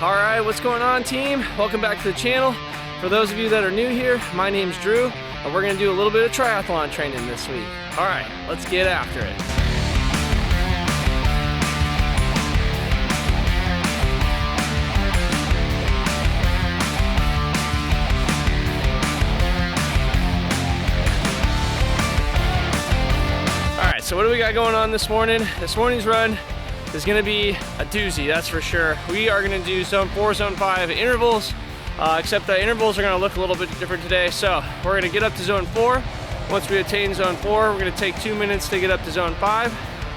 All right, what's going on, team? Welcome back to the channel. For those of you that are new here, my name's Drew, and we're gonna do a little bit of triathlon training this week. All right, let's get after it. All right, so what do we got going on this morning? This morning's run is gonna be a doozy, that's for sure. We are gonna do zone 4, zone 5 intervals, except the intervals are gonna look a little bit different today. So we're gonna get up to zone 4. Once we attain zone 4, we're gonna take 2 minutes to get up to zone 5.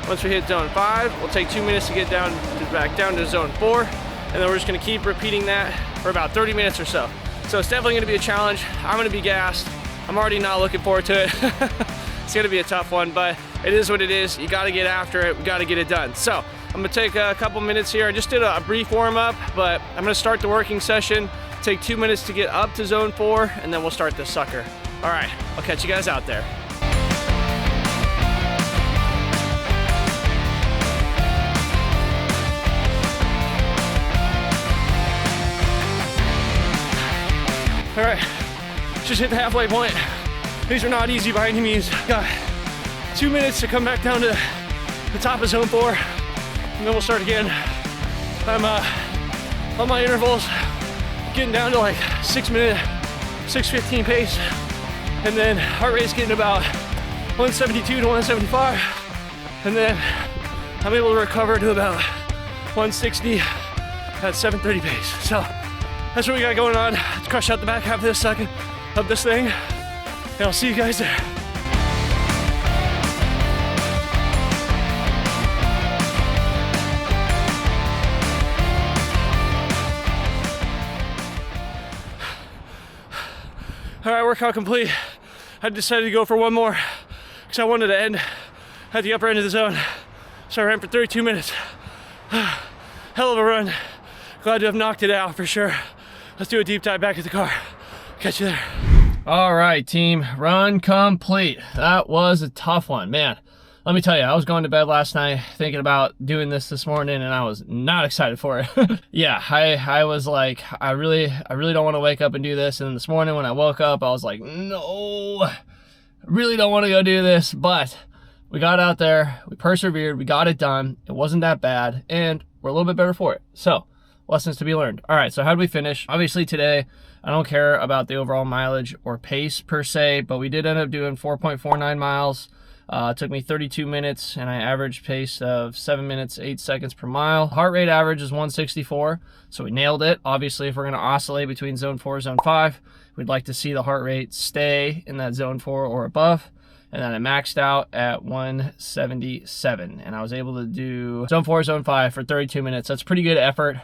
Once we hit zone 5, we'll take 2 minutes to get back down to zone 4. And then we're just gonna keep repeating that for about 30 minutes or so. So it's definitely gonna be a challenge. I'm gonna be gassed. I'm already not looking forward to it. It's gonna be a tough one, but it is what it is. You gotta get after it. We gotta get it done. So I'm gonna take a couple minutes here. I just did a brief warm up, but I'm gonna start the working session, take 2 minutes to get up to zone 4, and then we'll start this sucker. All right, I'll catch you guys out there. All right, just hit the halfway point. These are not easy by any means. Got 2 minutes to come back down to the top of zone 4, and then we'll start again. I'm on my intervals, getting down to like 6 minute, 6:15 pace, and then heart rate's getting about 172 to 175, and then I'm able to recover to about 160 at 7:30 pace. So that's what we got going on. Let's crush out the back half of this second of this thing, and I'll see you guys there. All right, workout complete. I decided to go for one more because I wanted to end at the upper end of the zone. So I ran for 32 minutes. Hell of a run. Glad to have knocked it out for sure. Let's do a deep dive back at the car. Catch you there. All right, team, run complete. That was a tough one, man. Let me tell you, I was going to bed last night thinking about doing this morning, and I was not excited for it. Yeah, I was like, I really don't want to wake up and do this. And this morning when I woke up, I was like, no, I really don't want to go do this. But we got out there, we persevered, we got it done. It wasn't that bad, and we're a little bit better for it. So, lessons to be learned. All right, so how did we finish? Obviously today, I don't care about the overall mileage or pace per se, but we did end up doing 4.49 miles. It took me 32 minutes, and I averaged pace of 7 minutes, 8 seconds per mile. Heart rate average is 164, so we nailed it. Obviously, if we're gonna oscillate between zone 4 and zone 5, we'd like to see the heart rate stay in that zone 4 or above. And then I maxed out at 177, and I was able to do zone 4, zone 5 for 32 minutes. That's pretty good effort.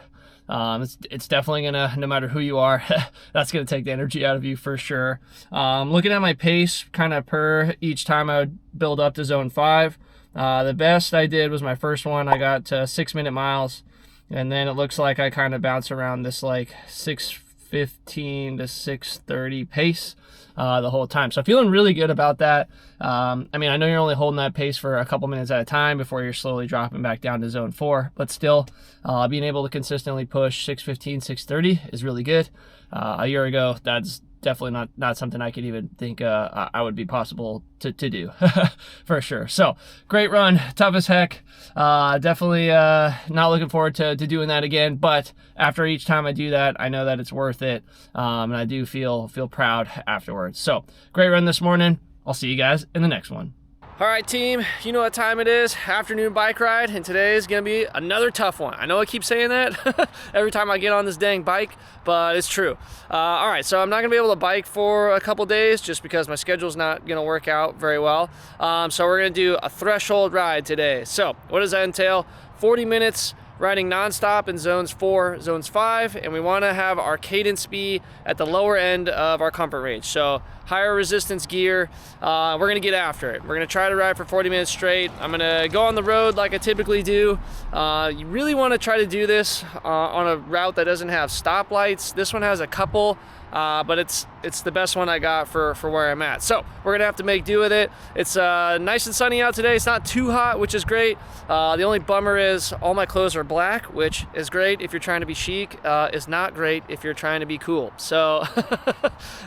It's definitely gonna, no matter who you are, that's gonna take the energy out of you for sure. Looking at my pace kind of per each time I would build up to zone 5, the best I did was my first one. I got to 6 minute miles, and then it looks like I kind of bounce around this like 6:15 to 6:30 pace the whole time. So feeling really good about that. I mean, I know you're only holding that pace for a couple minutes at a time before you're slowly dropping back down to zone 4, but still being able to consistently push 6:15, 6:30 is really good. A year ago, that's definitely not something I could even think I would be possible to do for sure. So great run, tough as heck. Definitely not looking forward to doing that again, but after each time I do that, I know that it's worth it, and I do feel proud afterwards. So great run this morning. I'll see you guys in the next one. All right, team, you know what time it is. Afternoon bike ride, and today is gonna be another tough one. I know I keep saying that every time I get on this dang bike, but it's true. All right, so I'm not gonna be able to bike for a couple days just because my schedule's not gonna work out very well. So we're gonna do a threshold ride today. So what does that entail? 40 minutes riding nonstop in zones 4, zones 5, and we want to have our cadence be at the lower end of our comfort range. So higher resistance gear, we're going to get after it. We're going to try to ride for 40 minutes straight. I'm going to go on the road like I typically do. You really want to try to do this on a route that doesn't have stoplights. This one has a couple but it's the best one I got for where I'm at. So we're gonna have to make do with it. It's nice and sunny out today. It's not too hot, which is great. The only bummer is all my clothes are black, which is great if you're trying to be chic, is not great if you're trying to be cool. So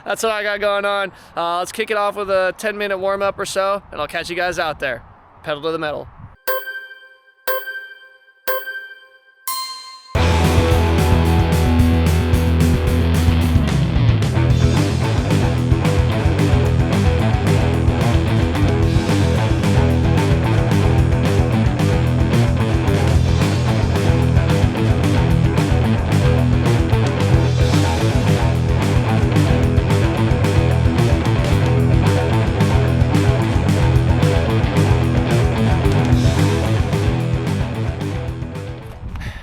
that's what I got going on. Let's kick it off with a 10-minute warm-up or so, and I'll catch you guys out there. Pedal to the metal.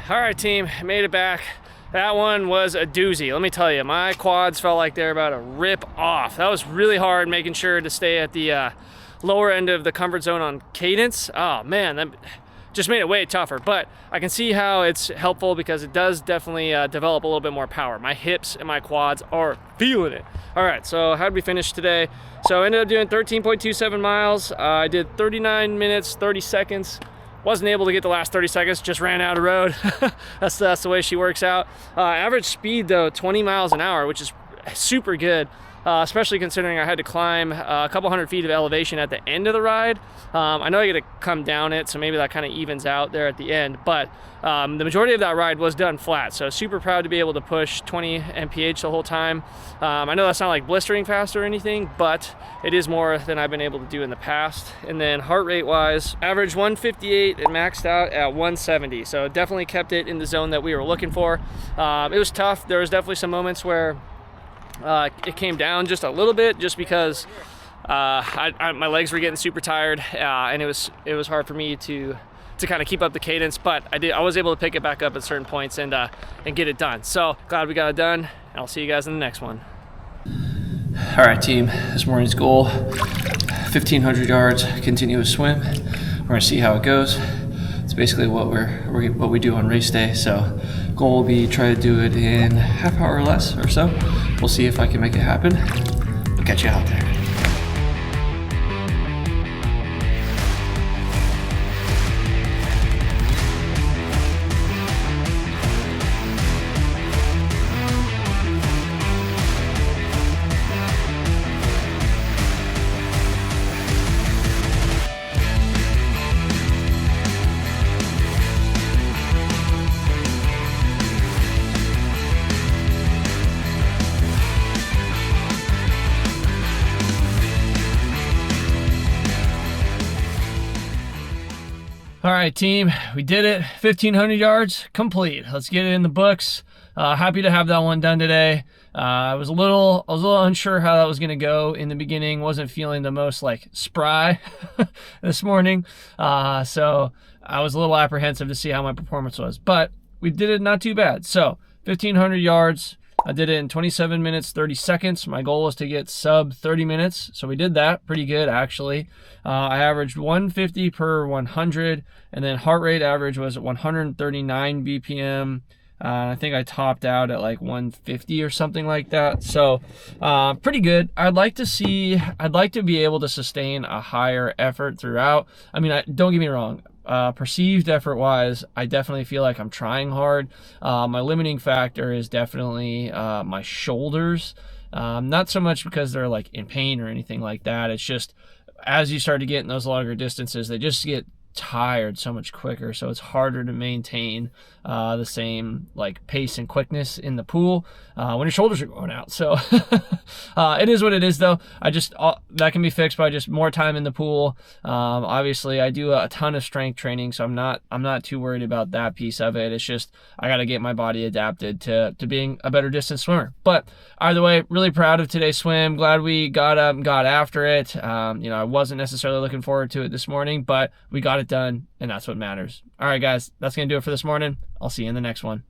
All right, team, made it back. That one was a doozy. Let me tell you, my quads felt like they're about to rip off. That was really hard, making sure to stay at the lower end of the comfort zone on cadence. Oh man, that just made it way tougher, but I can see how it's helpful because it does definitely develop a little bit more power. My hips and my quads are feeling it. All right, so how did we finish today? So I ended up doing 13.27 miles. I did 39 minutes, 30 seconds. Wasn't able to get the last 30 seconds, just ran out of road. that's the way she works out. Average speed though, 20 miles an hour, which is super good, especially considering I had to climb a couple hundred feet of elevation at the end of the ride. I know I get to come down it, so maybe that kind of evens out there at the end, but the majority of that ride was done flat, so super proud to be able to push 20 mph the whole time. I know that's not like blistering fast or anything, but it is more than I've been able to do in the past. And then heart rate wise, average 158 and maxed out at 170, so definitely kept it in the zone that we were looking for. It was tough. There was definitely some moments where it came down just a little bit, just because my legs were getting super tired, and it was hard for me to kind of keep up the cadence, but I was able to pick it back up at certain points and get it done. So glad we got it done, and I'll see you guys in the next one. All right, team, this morning's goal, 1,500 yards continuous swim. We're gonna see how it goes. It's basically what we do on race day. So goal will be try to do it in half hour or less or so. We'll see if I can make it happen. We'll catch you out there. All right, team, we did it. 1,500 yards complete. Let's get it in the books. Happy to have that one done today. I was a little unsure how that was going to go in the beginning. Wasn't feeling the most like spry this morning. So I was a little apprehensive to see how my performance was, but we did it not too bad. So 1,500 yards. I did it in 27 minutes, 30 seconds. My goal was to get sub 30 minutes. So we did that pretty good, actually. I averaged 150 per 100, and then heart rate average was 139 BPM. I think I topped out at like 150 or something like that. So pretty good. I'd like to be able to sustain a higher effort throughout. I mean, don't get me wrong. Perceived effort wise, I definitely feel like I'm trying hard. My limiting factor is definitely my shoulders. Not so much because they're like in pain or anything like that. It's just as you start to get in those longer distances, they just get tired so much quicker, so it's harder to maintain the same like pace and quickness in the pool when your shoulders are going out. So it is what it is, though. That can be fixed by just more time in the pool. Obviously I do a ton of strength training, so I'm not too worried about that piece of it. It's just I got to get my body adapted to being a better distance swimmer. But either way, really proud of today's swim. Glad we got up and got after it. I wasn't necessarily looking forward to it this morning, but we got it done, and that's what matters. All right, guys, that's gonna do it for this morning. I'll see you in the next one.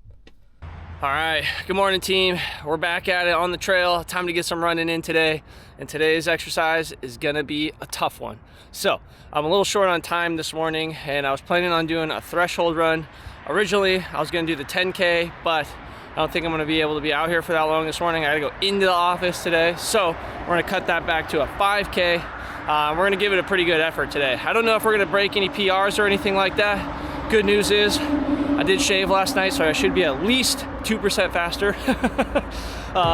All right, good morning, team. We're back at it on the trail. Time to get some running in today, and today's exercise is gonna be a tough one. So I'm a little short on time this morning, and I was planning on doing a threshold run. Originally I was gonna do the 10K, but I don't think I'm gonna be able to be out here for that long this morning. I gotta go into the office today. So we're gonna cut that back to a 5K. We're gonna give it a pretty good effort today. I don't know if we're gonna break any PRs or anything like that. Good news is I did shave last night, so I should be at least 2% faster.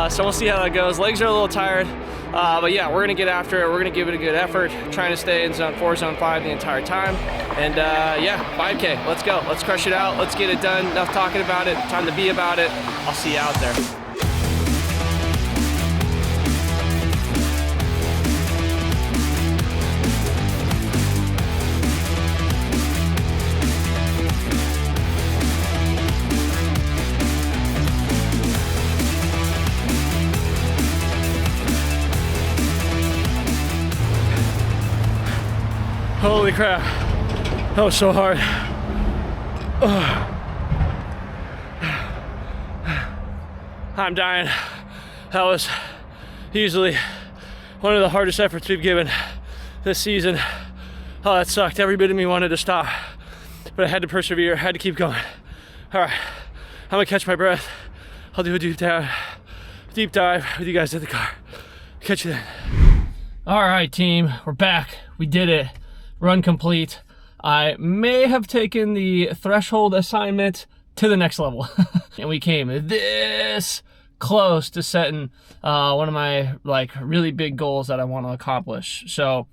So we'll see how that goes. Legs are a little tired, but yeah, we're gonna get after it. We're gonna give it a good effort, trying to stay in zone 4, zone 5 the entire time. And yeah, 5K, let's go. Let's crush it out. Let's get it done. Enough talking about it, time to be about it. I'll see you out there. Holy crap, that was so hard. I'm dying. That was easily one of the hardest efforts we've given this season. Oh, that sucked. Every bit of me wanted to stop, but I had to persevere, had to keep going. All right, I'm gonna catch my breath. I'll do a deep dive with you guys at the car. Catch you then. All right, team, we're back. We did it. Run complete. I may have taken the threshold assignment to the next level. And we came this close to setting one of my really big goals that I want to accomplish. So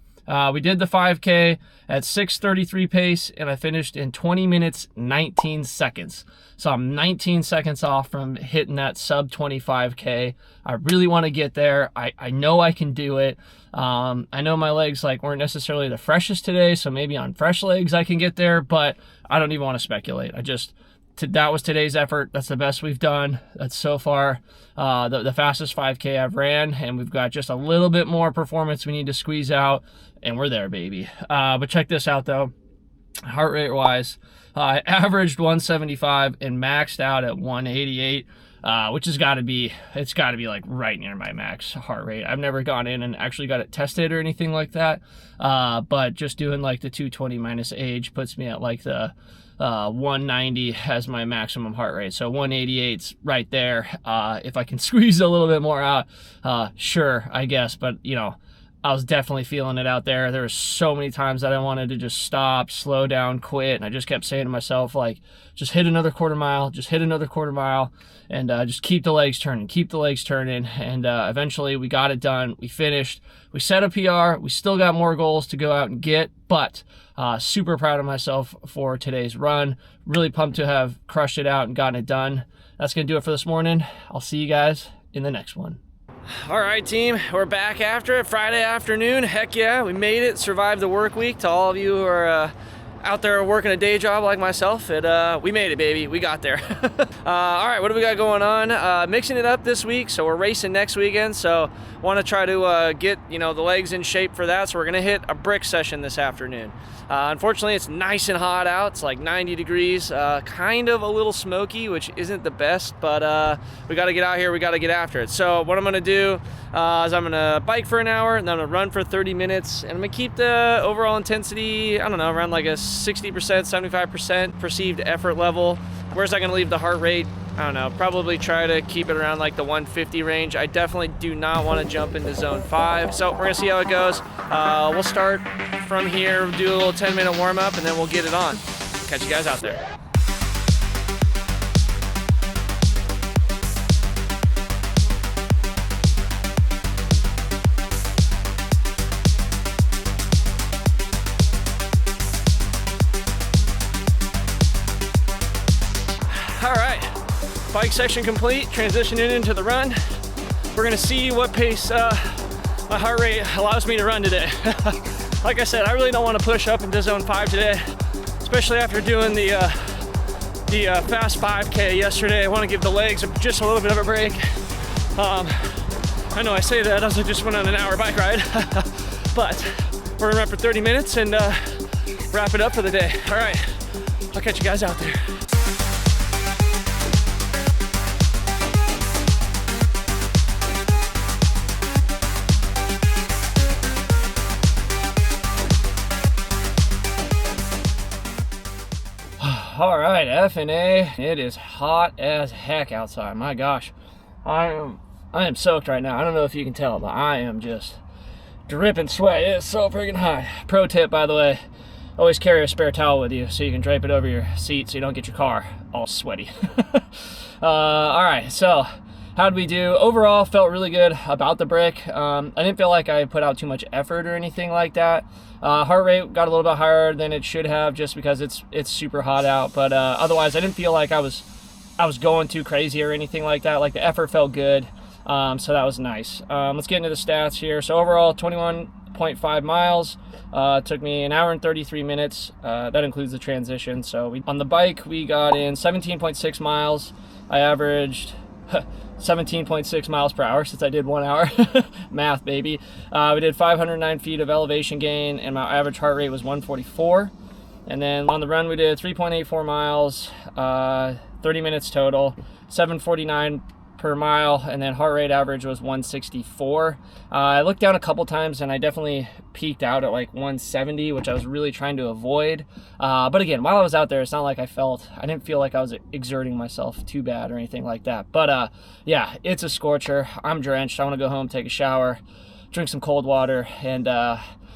we did the 5K at 6:33 pace, and I finished in 20 minutes, 19 seconds. So I'm 19 seconds off from hitting that sub 25K. I really want to get there. I know I can do it. I know my legs weren't necessarily the freshest today, so maybe on fresh legs I can get there, but I don't even want to speculate. That was today's effort. That's the best we've done. That's so far the fastest 5K I've ran, and we've got just a little bit more performance we need to squeeze out, and we're there, baby. But check this out though. Heart rate wise, I averaged 175 and maxed out at 188. Which has got to be, it's got to be right near my max heart rate. I've never gone in and actually got it tested or anything like that. But just doing the 220 minus age puts me at the 190 as my maximum heart rate. So 188's right there. If I can squeeze a little bit more out, sure, I guess. But I was definitely feeling it out there. There were so many times that I wanted to just stop, slow down, quit. And I just kept saying to myself, just hit another quarter mile, just hit another quarter mile, and just keep the legs turning, keep the legs turning. And eventually we got it done. We finished. We set a PR. We still got more goals to go out and get, but super proud of myself for today's run. Really pumped to have crushed it out and gotten it done. That's going to do it for this morning. I'll see you guys in the next one. All right, team, we're back after it. Friday afternoon. Heck yeah, we made it, survived the work week. To all of you who are out there working a day job like myself, we made it, baby. We got there. All right, what do we got going on? Mixing it up this week, so we're racing next weekend. So want to try to get the legs in shape for that. So we're gonna hit a brick session this afternoon. Unfortunately, it's nice and hot out. It's 90 degrees, kind of a little smoky, which isn't the best, but we got to get out here. We got to get after it. So what I'm going to do is I'm going to bike for an hour, and then I'm going to run for 30 minutes, and I'm going to keep the overall intensity, I don't know, around a 60%, 75% perceived effort level. Where's that going to leave the heart rate? I don't know, probably try to keep it around the 150 range. I definitely do not want to jump into zone 5. So we're gonna see how it goes. We'll start from here, do a little 10-minute warm up, and then we'll get it on. Catch you guys out there. All right. Bike section complete, transitioning into the run. We're gonna see what pace my heart rate allows me to run today. Like I said, I really don't want to push up into zone 5 today, especially after doing the fast 5K yesterday. I want to give the legs just a little bit of a break. I know I say that as I just went on an hour bike ride, but we're gonna run for 30 minutes and wrap it up for the day. All right, I'll catch you guys out there. All right, F and A. It is hot as heck outside. My gosh, I am soaked right now. I don't know if you can tell, but I am just dripping sweat. It's so freaking hot. Pro tip, by the way, always carry a spare towel with you so you can drape it over your seat so you don't get your car all sweaty. All right, so how did we do? Overall, felt really good about the brick. I didn't feel like I put out too much effort or anything like that. Heart rate got a little bit higher than it should have just because it's super hot out. But otherwise, I didn't feel like I was going too crazy or anything like that. Like the effort felt good, so that was nice. Let's get into the stats here. So overall, 21.5 miles. Took me an hour and 33 minutes. That includes the transition. So on the bike, we got in 17.6 miles. I averaged 17.6 miles per hour since I did 1 hour. Math, baby. We did 509 feet of elevation gain, and my average heart rate was 144. And then on the run, we did 3.84 miles, 30 minutes total, 749 per mile, and then heart rate average was 164. I looked down a couple times and I definitely peaked out at like 170, which I was really trying to avoid. But again, while I was out there, it's not like I didn't feel like I was exerting myself too bad or anything like that. But yeah, it's a scorcher. I'm drenched. I want to go home, take a shower, drink some cold water, and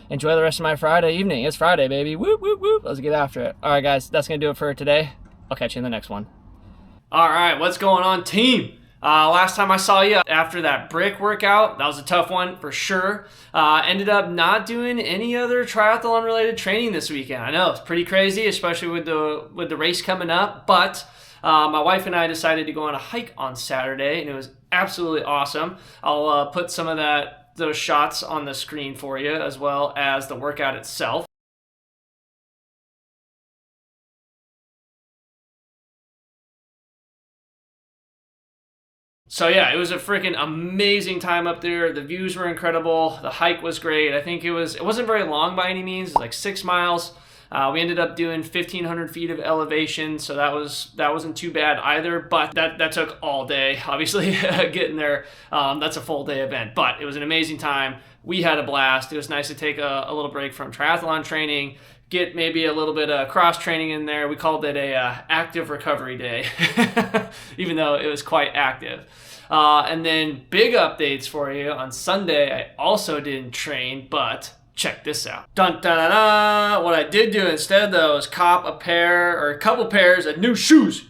enjoy the rest of my Friday evening. It's Friday, baby. Whoop, whoop, whoop. Let's get after it. All right, guys, that's going to do it for today. I'll catch you in the next one. All right, what's going on, team? Last time I saw you after that brick workout, that was a tough one for sure. Ended up not doing any other triathlon related training this weekend. I know it's pretty crazy, especially with the race coming up, but my wife and I decided to go on a hike on Saturday, and it was absolutely awesome. I'll put some of those shots on the screen for you, as well as the workout itself. So yeah, it was a freaking amazing time up there. The views were incredible. The hike was great. I think it wasn't very long by any means. It was like 6 miles. We ended up doing 1,500 feet of elevation, so that wasn't too bad either. But that took all day. Obviously, getting there, that's a full day event. But it was an amazing time. We had a blast. It was nice to take a little break from triathlon training, get maybe a little bit of cross training in there. We called it a active recovery day, even though it was quite active. And then big updates for you. On Sunday, I also didn't train, but check this out. Dun, dun, dun, dun. What I did do instead, though, is cop a couple pairs of new shoes.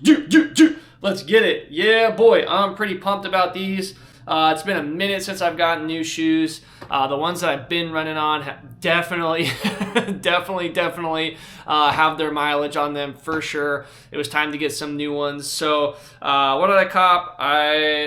Let's get it. Yeah, boy, I'm pretty pumped about these. It's been a minute since I've gotten new shoes. The ones that I've been running on have definitely have their mileage on them for sure. It was time to get some new ones. So what did I cop?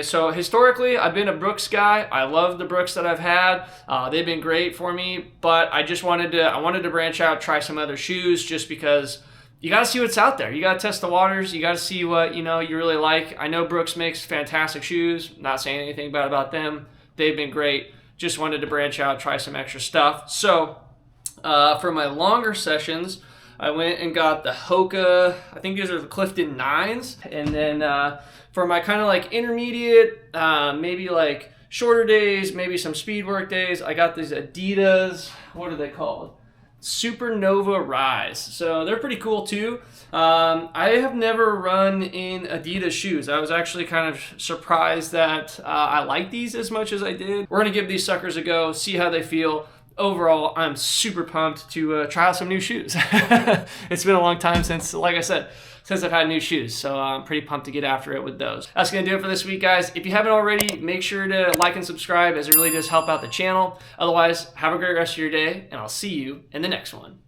So historically, I've been a Brooks guy. I love the Brooks that I've had. They've been great for me, but I wanted to branch out, try some other shoes, just because you got to see what's out there. You got to test the waters. You got to see what you really like. I know Brooks makes fantastic shoes. Not saying anything bad about them. They've been great. Just wanted to branch out, try some extra stuff. So for my longer sessions, I went and got the Hoka, I think these are the Clifton 9s. And then for my kind of like intermediate, maybe like shorter days, maybe some speed work days, I got these Adidas, what are they called? Supernova Rise. So they're pretty cool too. I have never run in Adidas shoes. I was actually kind of surprised that I like these as much as I did. We're gonna give these suckers a go, see how they feel. Overall, I'm super pumped to try out some new shoes. It's been a long time since, like I said, since I've had new shoes, so I'm pretty pumped to get after it with those. That's gonna do it for this week, guys. If you haven't already, make sure to like and subscribe, as it really does help out the channel. Otherwise, have a great rest of your day, and I'll see you in the next one.